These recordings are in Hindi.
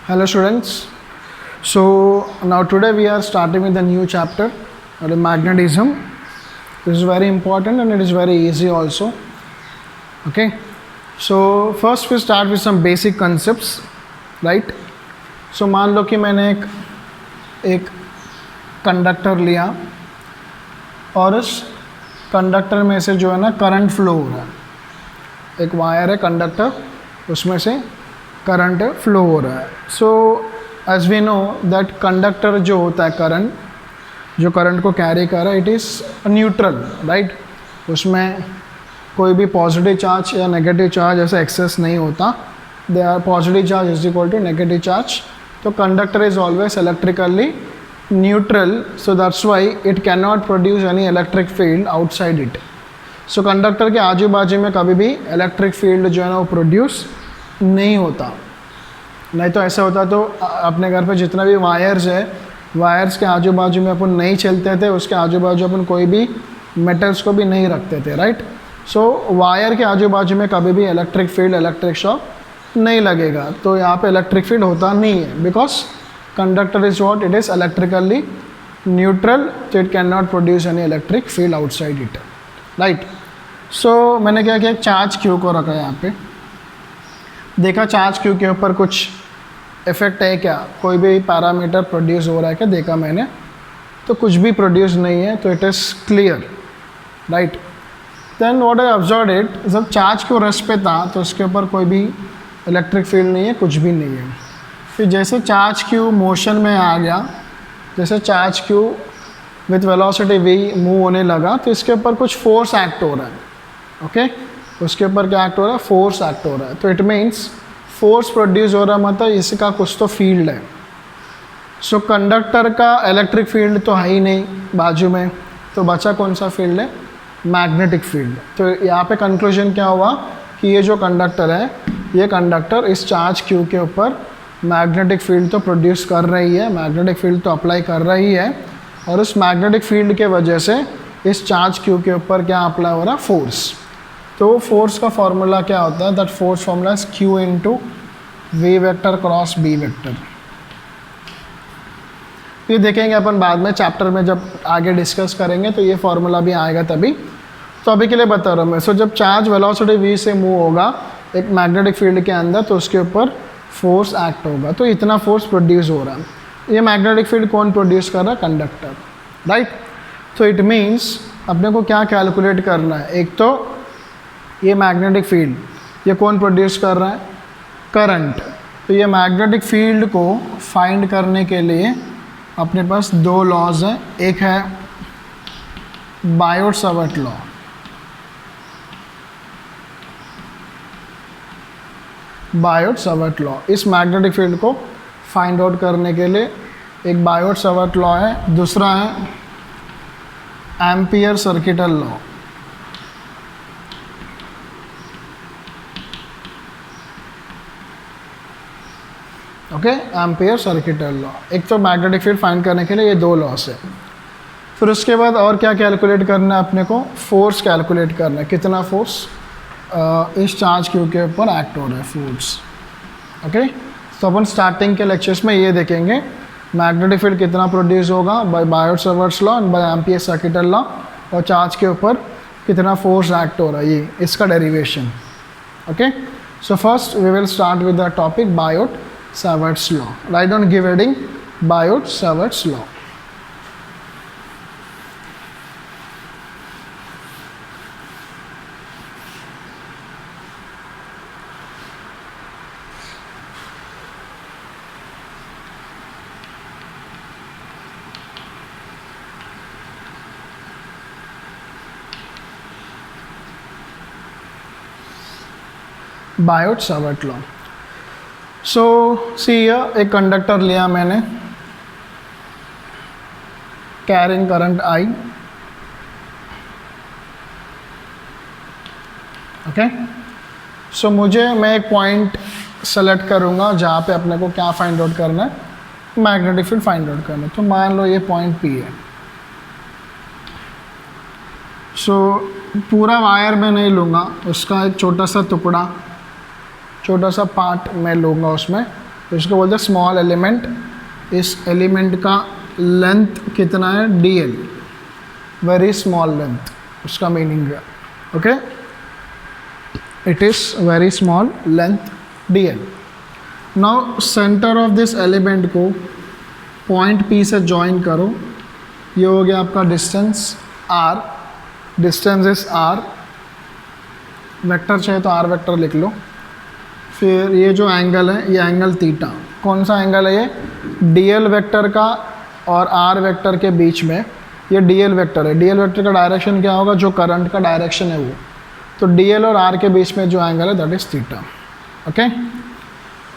Hello students. So now today we are starting with a new chapter, magnetism. This is very important and it is very easy also. Okay. So first we start with some basic concepts, right? So मान लो कि मैंने एक कंडक्टर लिया और उस कंडक्टर में से जो है ना करंट फ्लो हो रहा है। एक वायर है कंडक्टर, उसमें से करंट फ्लो हो रहा है। So as we know that conductor जो होता है करंट, जो करंट को कैरी कर रहा है, इट इज़ न्यूट्रल, राइट। उसमें कोई भी पॉजिटिव चार्ज या नेगेटिव चार्ज ऐसा एक्सेस नहीं होता। They are positive charge is equal to negative charge. तो conductor is always electrically neutral, so that's why it can not produce any electric field outside it. So conductor के आजू बाजू में कभी भी इलेक्ट्रिक फील्ड जो है ना वो प्रोड्यूस नहीं होता। नहीं तो ऐसा होता तो अपने घर पे जितना भी वायर्स है, वायर्स के आजू बाजू में अपन नहीं चलते थे, उसके आजू बाजू अपन कोई भी मेटल्स को भी नहीं रखते थे, राइट। सो वायर के आजू बाजू में कभी भी इलेक्ट्रिक फील्ड, इलेक्ट्रिक शॉक नहीं लगेगा। तो यहाँ पे इलेक्ट्रिक फील्ड होता नहीं है, because conductor is what, it is electrically neutral, तो it can not produce any electric field outside it, right. So मैंने क्या किया, चार्ज क्यू को रखा है यहाँ पे। देखा चार्ज क्यू के ऊपर कुछ इफेक्ट है क्या, कोई भी पैरामीटर प्रोड्यूस हो रहा है क्या, देखा मैंने, तो कुछ भी प्रोड्यूस नहीं है, तो it is clear, right. Then what I observe it, जब चार्ज क्यू रेस्ट पे था तो उसके ऊपर कोई भी इलेक्ट्रिक फील्ड नहीं है, कुछ भी नहीं है। फिर जैसे चार्ज क्यू मोशन में आ गया, जैसे charge Q with velocity v move होने लगा, तो इसके ऊपर कुछ फोर्स एक्ट हो रहा है, ओके। उसके ऊपर क्या एक्ट हो रहा है, फोर्स एक्ट हो रहा है। तो इट मीन्स फोर्स प्रोड्यूस हो रहा है, मतलब इसका कुछ तो फील्ड है। सो कंडक्टर का इलेक्ट्रिक फील्ड तो है ही नहीं बाजू में, तो बचा कौन सा फील्ड है, मैग्नेटिक फील्ड। तो यहाँ पे कंक्लूजन क्या हुआ कि ये जो कंडक्टर है, ये कंडक्टर इस चार्ज क्यू के ऊपर मैग्नेटिक फील्ड तो प्रोड्यूस कर रही है, मैग्नेटिक फील्ड तो अप्लाई कर रही है, और उस मैग्नेटिक फील्ड के वजह से इस चार्ज क्यू के ऊपर क्या अप्लाई हो रहा है, फोर्स। तो फोर्स का फॉर्मूला क्या होता है, that force formula is Q into V vector cross B vector. ये देखेंगे अपन बाद में चैप्टर में, जब आगे डिस्कस करेंगे तो ये फॉर्मूला भी आएगा तभी। तो अभी के लिए बता रहा हूँ मैं। सो जब चार्ज वेलोसिटी v से मूव होगा एक मैग्नेटिक फील्ड के अंदर, तो उसके ऊपर फोर्स एक्ट होगा, तो इतना फोर्स प्रोड्यूस हो रहा है। ये मैग्नेटिक फील्ड कौन प्रोड्यूस कर रहा है, कंडक्टर, राइट। तो इट मीन्स अपने को क्या कैलकुलेट करना है, एक तो ये मैग्नेटिक फील्ड, ये कौन प्रोड्यूस कर रहा है, करंट। तो ये मैग्नेटिक फील्ड को फाइंड करने के लिए अपने पास दो लॉज हैं। एक है बायोट-सावर्ट लॉ, बायोट-सावर्ट लॉ। इस मैग्नेटिक फील्ड को फाइंड आउट करने के लिए एक बायोट-सावर्ट लॉ है, दूसरा है ampere circuital law. Okay, ampere circuital law. एक तो मैग्नेटिक फील्ड फाइंड करने के लिए ये दो लॉस है। फिर उसके बाद और क्या कैलकुलेट करना है अपने को, फोर्स कैलकुलेट करना है, कितना फोर्स इस चार्ज क्यू के ऊपर एक्ट हो रहा है, फोर्स, ओके। तो अपन स्टार्टिंग के लेक्चर्स में ये देखेंगे मैग्नेटिक फील्ड कितना प्रोड्यूस होगा by Biot Savart law and by Ampere circuital law, और चार्ज के ऊपर कितना फोर्स एक्ट हो रहा है, ये इसका derivation, okay. So first we will start with the topic Biot Savart law. Right down give heading Biot Savart law. Biot Savart law. So see एक कंडक्टर लिया मैंने, carrying current I, okay. So मैं एक पॉइंट सेलेक्ट करूँगा जहाँ पे अपने को क्या फाइंड आउट करना है, मैग्नेटिक फील्ड फाइंड आउट करना है। तो मान लो ये पॉइंट P है। सो पूरा वायर मैं नहीं लूँगा, उसका एक छोटा सा टुकड़ा, छोटा सा पार्ट मैं लूँगा उसमें, तो इसको बोलते हैं स्मॉल एलिमेंट। इस एलिमेंट का लेंथ कितना है, dl, वेरी स्मॉल लेंथ, उसका मीनिंग है। Okay, it is very small length dl। Now centre of this element को पॉइंट P से ज्वाइन करो, ये हो गया आपका distance r, distance is r, vector चाहिए तो r वेक्टर लिख लो। फिर ये जो एंगल है ये एंगल थीटा, कौन सा एंगल है ये, dl वेक्टर का और r वेक्टर के बीच में ये dl वेक्टर है। dl वेक्टर का डायरेक्शन क्या होगा, जो करंट का डायरेक्शन है वो, तो dl और r के बीच में जो एंगल है that is theta. Okay,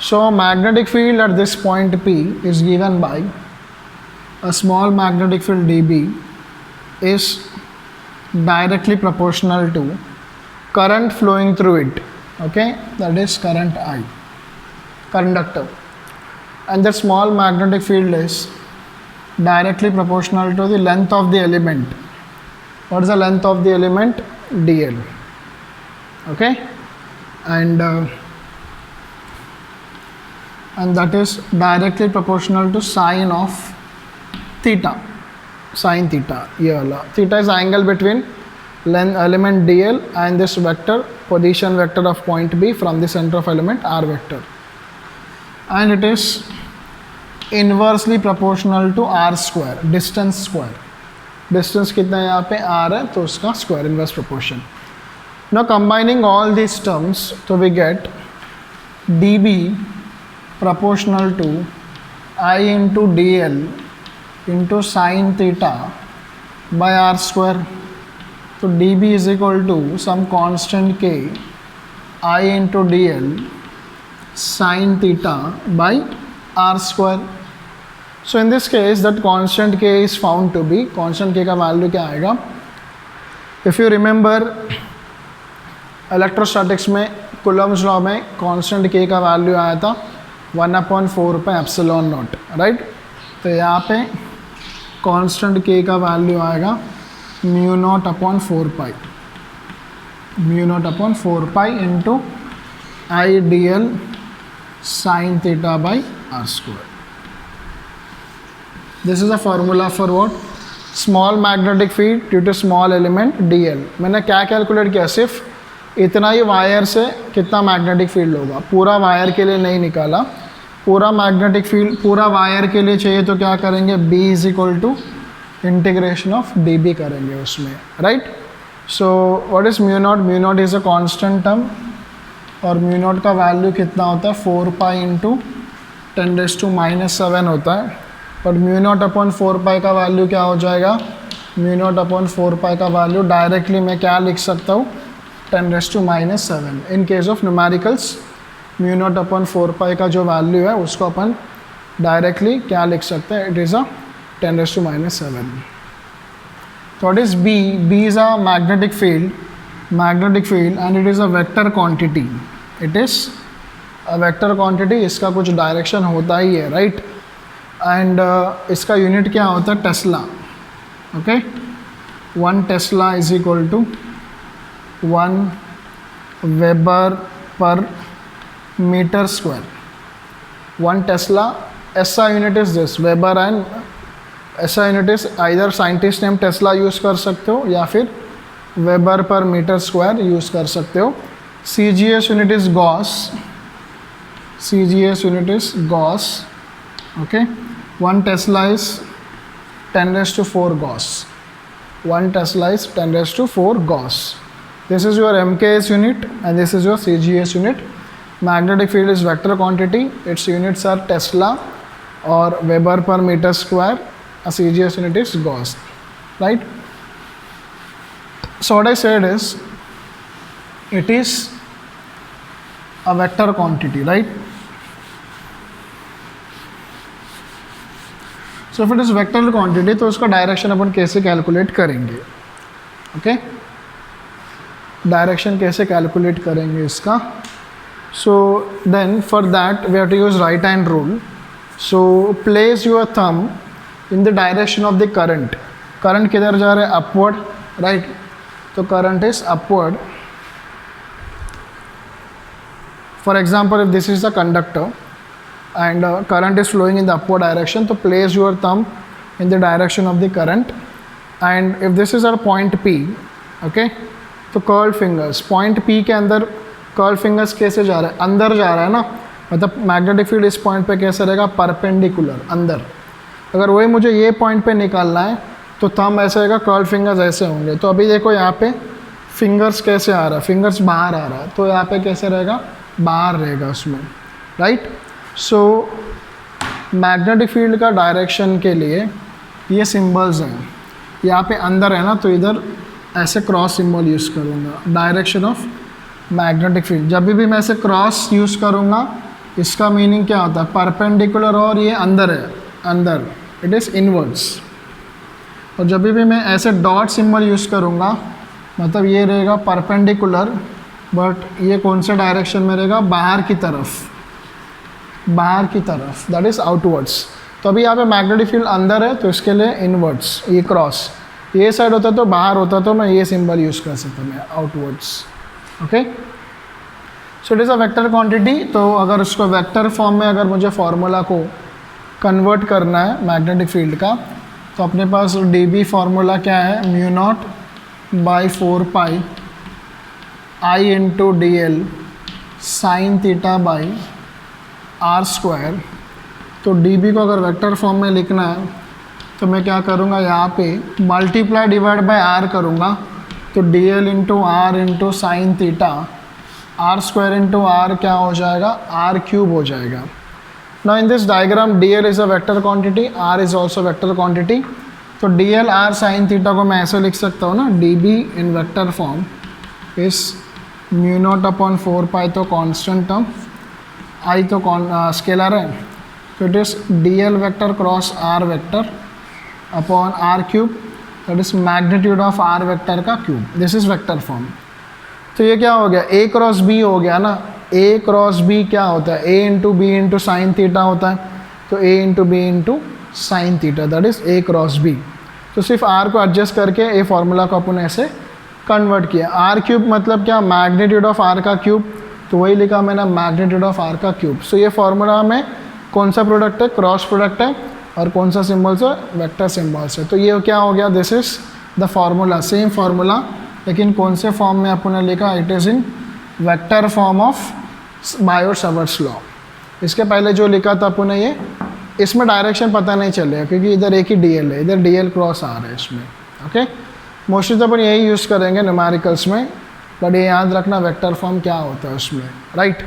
so magnetic field at this point P is given by a small magnetic field dB is directly proportional to current flowing through it, okay, that is current I, conductor, and the small magnetic field is directly proportional to the length of the element. What is the length of the element, dl, okay, and that is directly proportional to sine of theta, sin theta, ये वाला theta is angle between element dl and this vector, position vector of point B from the center of element r vector, and it is inversely proportional to r square, distance square, distance कितना है यहाँ पे r है तो उसका square, inverse proportion. Now combining all these terms, so we get dB proportional to I into dl into sin theta by r square. So dB is equal to some constant k I into dl sin theta by r square. So in this case that constant k is found to be, constant k का वैल्यू क्या आएगा, if you remember इलेक्ट्रोस्टैटिक्स में कूलम्ब्स लॉ में कांस्टेंट k का वैल्यू आया था 1/4 पे एप्सिलॉन नॉट, राइट। तो यहाँ पे कांस्टेंट k का वैल्यू आएगा mu naught upon 4 pi into I D L sine theta by R square. This is a formula for what, small magnetic field due to small element D L. मैंने क्या कैलकुलेट किया, सिर्फ इतना ही वायर से कितना मैग्नेटिक फील्ड होगा, पूरा वायर के लिए नहीं निकाला। पूरा मैग्नेटिक फील्ड पूरा वायर के लिए चाहिए तो क्या करेंगे, B is equal to integration of D B करेंगे उसमें, right. So what is mu naught, mu naught is a constant term और म्यू नॉट का वैल्यू कितना होता है 4 पाई इंटू 10⁻⁻⁷ होता है। और म्यू नॉट अपॉन 4 पाई का वैल्यू क्या हो जाएगा, म्यू नॉट अपॉन 4 पाई का वैल्यू डायरेक्टली मैं क्या लिख सकता हूँ 10⁻⁷। In case of numericals mu naught upon 4 पाई का जो वैल्यू है उसको अपन डायरेक्टली क्या लिख सकते हैं, इट इज़ अ 10⁻⁷। तो what is B? B is a magnetic field and it is a vector quantity. It is a vector quantity, इसका कुछ डायरेक्शन होता ही है, राइट। एंड इसका यूनिट क्या होता है, tesla, okay. 1 tesla is equal to 1 weber per metre square. 1 tesla, ऐसा unit is this weber and ऐसा unit is either scientist name Tesla use कर सकते हो या फिर weber per metre square use कर सकते हो। CGS unit is Gauss, CGS unit is Gauss, okay. 1 tesla is 10⁻⁴ Gauss, 1 tesla is 10⁻⁴ Gauss. This is your MKS unit and this is your CGS unit. Magnetic field is vector quantity, its units are Tesla or Weber per meter square. A CGS unit is Gauss, right? So what I said is it is a vector quantity, right? So if it is vector quantity तो उसका डायरेक्शन अपन कैसे कैलकुलेट करेंगे, ओके। डायरेक्शन कैसे कैलकुलेट करेंगे इसका, so then for that we have to use right hand rule. So place your thumb in the direction of the current. Current किधर जा रहा है, अपवर्ड, राइट। तो current is upward. For example if this is the conductor and current is flowing in the upward direction, तो place your thumb in the direction of the current, and if this is our point P, okay, तो कर्ल फिंगर्स पॉइंट P के अंदर कर्ल फिंगर्स कैसे जा रहा है, अंदर जा रहा है ना, मतलब मैग्नेटिक फील्ड इस पॉइंट पे कैसे रहेगा, परपेंडिकुलर अंदर। अगर वही मुझे ये पॉइंट पे निकालना है तो थंब ऐसे रहेगा, कर्ल फिंगर्स ऐसे होंगे। तो अभी देखो यहाँ पे फिंगर्स कैसे आ रहा है, फिंगर्स बाहर आ रहा है, तो यहाँ पे कैसे रहेगा, बाहर रहेगा उसमें, राइट। सो मैग्नेटिक फील्ड का डायरेक्शन के लिए ये सिंबल्स हैं। यहाँ पे अंदर है ना, तो इधर ऐसे क्रॉस सिंबल यूज़ करूँगा, डायरेक्शन ऑफ मैग्नेटिक फील्ड। जब भी मैं ऐसे क्रॉस यूज़ करूँगा, इसका मीनिंग क्या होता है, परपेंडिकुलर, और ये अंदर है, अंदर, इट इज़ इनवर्ड्स। और जब भी मैं ऐसे डॉट सिंबल यूज़ करूँगा, मतलब ये रहेगा परपेंडिकुलर, बट ये कौन से डायरेक्शन में रहेगा, बाहर की तरफ, बाहर की तरफ, दैट इज़ आउटवर्ड्स। तो अभी यहाँ पे मैग्नेटिक फील्ड अंदर है, तो इसके लिए इनवर्ड्स, ये क्रॉस, ये साइड होता तो बाहर होता, तो मैं ये सिंबल यूज़ कर सकता मैं, outwards, okay. So it is a vector quantity. तो अगर उसको वेक्टर फॉर्म में अगर मुझे फार्मूला को कन्वर्ट करना है मैग्नेटिक फील्ड का, तो अपने पास dB फार्मूला क्या है, mu naught by 4 pi I into D L sine theta by R square. तो dB को अगर वेक्टर फॉर्म में लिखना है तो मैं क्या करूँगा, यहाँ पे मल्टीप्लाई डिवाइड बाय आर करूँगा, तो D L into R into sine theta, R square into R क्या हो जाएगा, आर क्यूब हो जाएगा। Now in this diagram D L is a vector quantity, R is also vector quantity. तो D L R sine theta को मैं ऐसे लिख सकता हूँ ना, D B in vector form is mu naught upon 4 pi, तो कॉन्स्टेंट टर्म, आई तो स्केलर है, तो it is D L vector cross R vector upon R cube, that is magnitude of R vector का cube, this is vector form. तो ये क्या हो गया, ए क्रॉस बी हो गया ना, ए क्रॉस बी क्या होता है, A into B into sine theta होता है, तो A into B into sine theta, that is A cross B. तो सिर्फ आर को एडजस्ट करके ए फॉर्मूला को अपन ऐसे कन्वर्ट किया। आर क्यूब मतलब क्या, मैग्नीट्यूड ऑफ आर का क्यूब, तो वही लिखा मैंने, मैग्नीट्यूड ऑफ आर का क्यूब। सो ये फॉर्मूला में कौन सा प्रोडक्ट है, क्रॉस प्रोडक्ट है, और कौन सा सिम्बल्स है, वेक्टर सिम्बल्स है। तो ये क्या हो गया, this is the formula, same formula, लेकिन कौन से फॉर्म में अपन ने लिखा, it is in vector form of bio-Savart's law. इसके पहले जो लिखा था अपन ने, ये इसमें डायरेक्शन पता नहीं चलेगा क्योंकि इधर एक ही डी एल है, इधर डी एल क्रॉस आ रहा है इसमें, ओके। मोस्टली तो अपन यही यूज़ करेंगे न्यूमेरिकल्स में, बट ये याद रखना वेक्टर फॉर्म क्या होता है उसमें, राइट।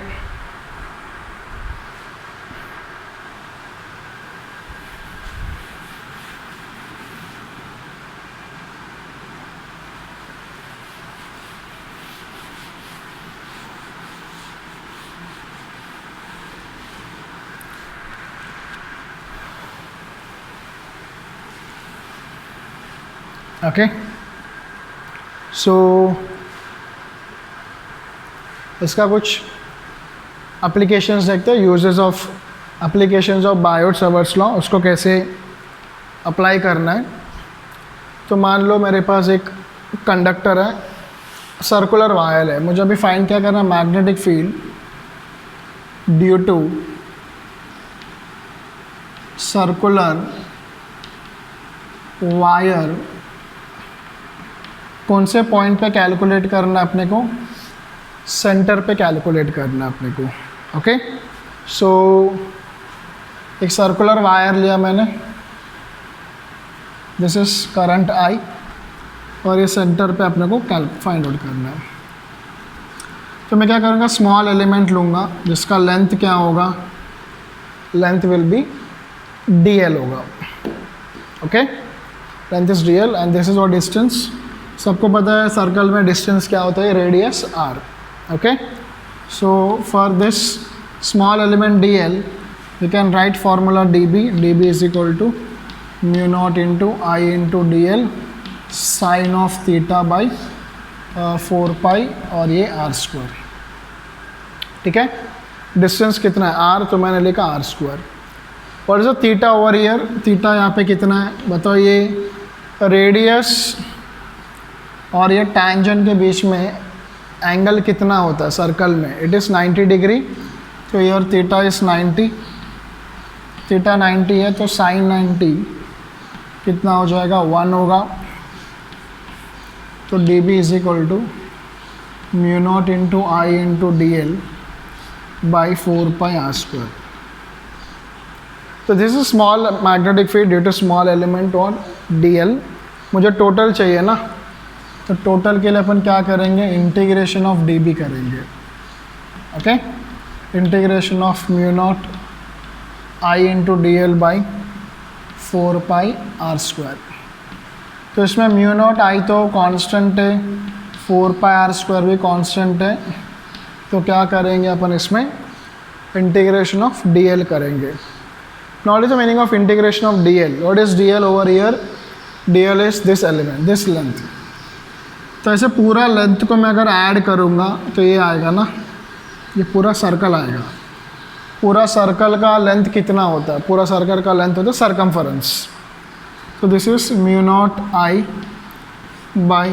ओके, सो इसका कुछ एप्लीकेशंस देखते हैं, uses of applications of bio-Savart's law, उसको कैसे अप्लाई करना है। तो मान लो मेरे पास एक कंडक्टर है, सर्कुलर वायर है, मुझे अभी फाइंड क्या करना है, magnetic field due to circular wire, कौन से पॉइंट पे कैलकुलेट करना है अपने को, सेंटर पे कैलकुलेट करना है अपने को, ओके। सो एक सर्कुलर वायर लिया मैंने, दिस इज करंट आई, और ये सेंटर पे अपने को फाइंड आउट करना है। तो मैं क्या करूँगा, स्मॉल एलिमेंट लूँगा जिसका लेंथ क्या होगा, length will be D L होगा, okay, length is D L and this is और डिस्टेंस। सबको पता है सर्कल में डिस्टेंस क्या होता है, radius R, okay. So for this small element D L we can write formula D B, D B is equal to mu naught into I into D L sine of theta by 4 pi, और ये आर स्क्वायर, ठीक है। डिस्टेंस कितना है, आर, तो मैंने लिखा आर स्क्वायर। और जो थीटा ओवर ईयर, थीटा यहाँ पे कितना है बताओ, ये रेडियस और ये टैंजेंट के बीच में एंगल कितना होता है सर्कल में, इट इज़ 90 डिग्री, तो योर थीटा इज़ 90, थीटा 90 है तो साइन 90 कितना हो जाएगा 1 होगा। तो D B is equal to mu naught into I into D L by 4πr²। तो this is small magnetic field due to small element और डी एल। मुझे टोटल चाहिए ना, तो टोटल के लिए अपन क्या करेंगे, इंटीग्रेशन ऑफ डी बी करेंगे। Okay, integration of mu naught I into D L by 4πr²। तो इसमें म्यू नॉट आई तो कांस्टेंट है, 4πr² भी कांस्टेंट है, तो क्या करेंगे अपन इसमें इंटीग्रेशन ऑफ डी एल करेंगे। Not is the meaning of integration of D L. What is D L over here? D L is this element, this length. तो ऐसे पूरा लेंथ को मैं अगर ऐड करूँगा तो ये आएगा ना, ये पूरा सर्कल आएगा। पूरा सर्कल का लेंथ कितना होता है? पूरा सर्कल का लेंथ होता है सर्कमफरेंस। तो this is mu naught I by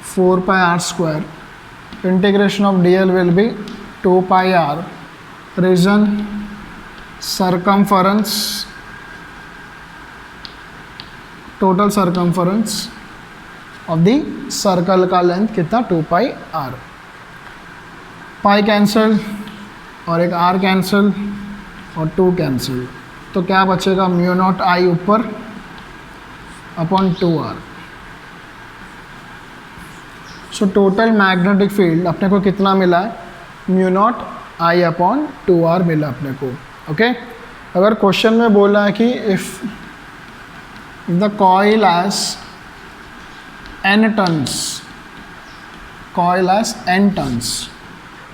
4πr²। Integration of D L will be 2πr। Reason circumference, total circumference of the circle का लेंथ कितना 2πr। पाई कैंसिल और एक r कैंसिल और 2 कैंसिल, तो क्या बचेगा म्यू नॉट आई ऊपर upon 2r। So total magnetic field अपने को कितना मिला है? म्यू नॉट आई अपॉन 2r मिला अपने को। ओके, अगर क्वेश्चन में बोला है कि if the coil as n turns, coil as n turns,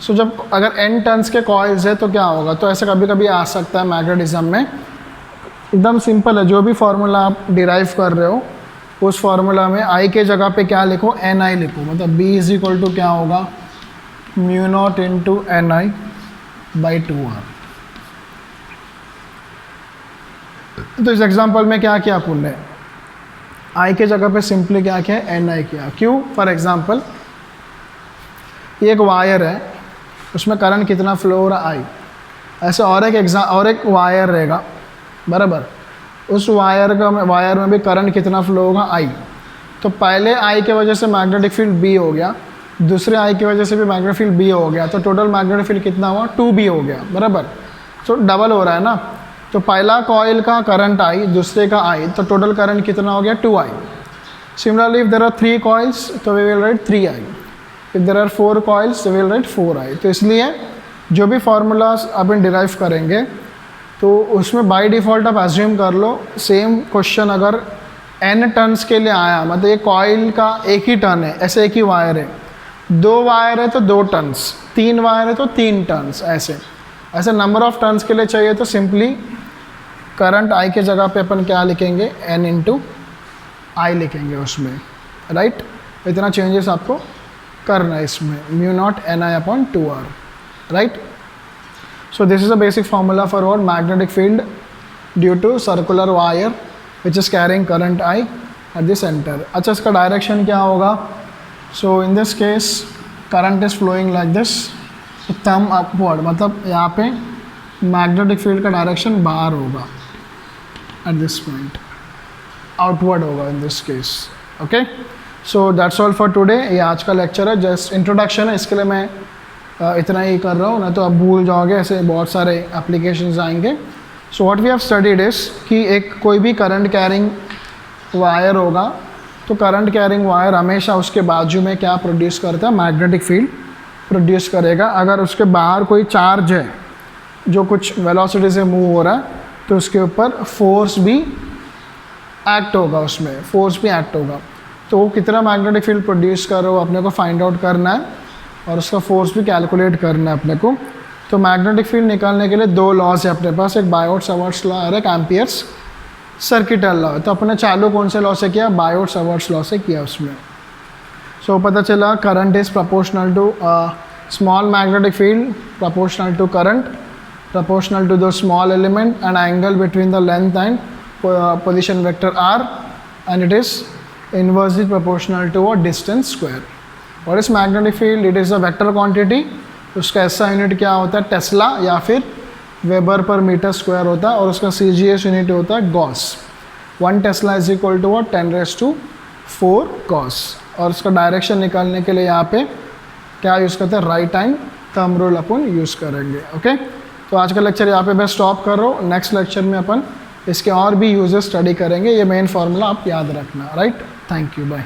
so जब अगर n टन्स के कॉइल्स है तो क्या होगा? तो ऐसे कभी कभी आ सकता है मैग्नेटिज्म में। एकदम सिंपल है, जो भी फार्मूला आप डिराइव कर रहे हो उस फार्मूला में i के जगह पे क्या लिखो? ni लिखो। मतलब b इज इक्वल टू क्या होगा? Mu naught into ni by 2r। तो इस एग्जांपल में क्या किया अपन ने? i के जगह पे सिंपली क्या किया? ni किया। क्यों? फॉर एग्जांपल ये एक वायर है, उसमें करंट कितना फ्लो हो रहा है? i। ऐसे और एक वायर रहेगा, बराबर, उस वायर में भी करंट कितना फ्लो होगा? i। तो पहले i के वजह से मैग्नेटिक फील्ड b हो गया, दूसरे i की वजह से भी मैग्नेटिक फील्ड b हो गया, तो टोटल मैग्नेटिक फील्ड कितना हुआ? 2b हो गया, बराबर। तो डबल हो रहा है ना। तो पहला कॉइल का करंट i, दूसरे का i, तो टोटल करंट कितना हो गया? 2i। Similarly if there are 3 coils तो we will write 3i। If there are 4 coils तो वी विल राइट 4i। तो इसलिए जो भी फार्मूलाज अपन डिराइव करेंगे तो उसमें बाय डिफ़ॉल्ट आप एज्यूम कर लो सेम क्वेश्चन अगर n टर्न्स के लिए आया, मतलब ये कॉइल का एक ही टर्न है, ऐसे एक ही वायर है, 2 वायर है तो 2 टर्न्स, 3 वायर है तो 3 टर्न्स, ऐसे नंबर ऑफ टर्न्स के लिए चाहिए तो सिंपली करंट i के जगह पे अपन क्या लिखेंगे? n इंटू आई लिखेंगे उसमें, राइट। इतना चेंजेस आपको करना है इसमें, mu naught ni upon 2r, right. So this is a basic formula for what? Magnetic field due to circular wire which is carrying current I at the center. अच्छा, इसका डायरेक्शन क्या होगा? So in this case current is flowing like this, so thumb upward, मतलब यहाँ पे मैग्नेटिक फील्ड का डायरेक्शन बाहर होगा at this point, outward होगा in this case. Okay, so that's all for today. ये आज का लेक्चर है, जस्ट इंट्रोडक्शन है, इसके लिए मैं इतना ही कर रहा हूँ, ना तो आप भूल जाओगे, ऐसे बहुत सारे एप्लीकेशंस आएंगे। So what we have studied is कि एक कोई भी करंट कैरिंग वायर होगा तो करंट कैरिंग वायर हमेशा उसके बाजू में क्या प्रोड्यूस करता है? मैग्नेटिक फील्ड प्रोड्यूस करेगा। अगर उसके बाहर कोई चार्ज है जो कुछ वेलोसिटी से मूव हो रहा है तो उसके ऊपर फोर्स भी एक्ट होगा, उसमें फोर्स भी एक्ट होगा। तो वो कितना मैग्नेटिक फील्ड प्रोड्यूस कर रहा हो अपने को फाइंड आउट करना है और उसका फोर्स भी कैलकुलेट करना है अपने को। तो मैग्नेटिक फील्ड निकालने के लिए 2 लॉज है अपने पास, एक बायोट-सावर्ट्स लॉ और एक एम्पियर्स सर्किटल लॉ। तो अपने चालू कौन से लॉ से किया? बायोट-सावर्ट्स लॉ से किया उसमें। सो पता चला current is proportional to small magnetic field proportional to current proportional to the small element and angle between the length and position vector r and it is inversely proportional to a distance square. What is magnetic field? It is a vector quantity. उसका ऐसा यूनिट क्या होता है? टेस्ला या फिर वेबर पर मीटर स्क्वायर होता है और उसका CGS यूनिट होता है gauss. 1 tesla is equal to 10⁴ gauss. और उसका डायरेक्शन निकालने के लिए यहाँ पे क्या यूज़ करते हैं, राइट हैंड थंब रूल अपन यूज़ करेंगे। ओके, तो आज का लेक्चर यहाँ पे मैं स्टॉप कर रहा हूँ। नेक्स्ट लेक्चर में अपन इसके और भी यूजेस स्टडी करेंगे। ये मेन फार्मूला आप याद रखना। Right, thank you, bye.